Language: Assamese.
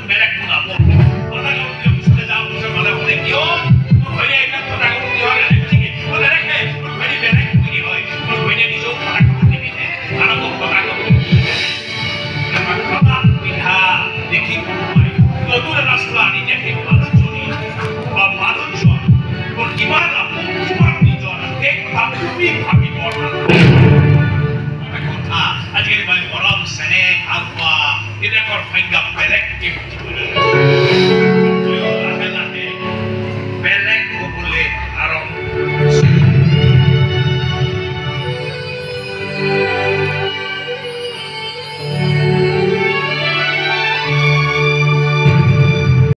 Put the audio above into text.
বেলেগ শুনাব পতাকা উত্তোলন পিছলৈ যাওঁ পিছত মানে বোলে কিয় মোৰ ঘৈণীয়ে এইবিলাক পতাকা উত্তোলন নেদেখে নেদেখে মোৰ ঘৈণী বেলেগ ঘৈণী হয় মোৰ ঘৈণীয়ে নিজেও পতাকা নিপিন্ধে আনকো পতাকা পিন্ধা দেখি কোনোবাই নতুন এটা চোলা আনি দিয়ে সেই মানুহজনী বা মানুহজন মোৰ কিমান আপোন কিমান নিজৰ সেই কথা তুমি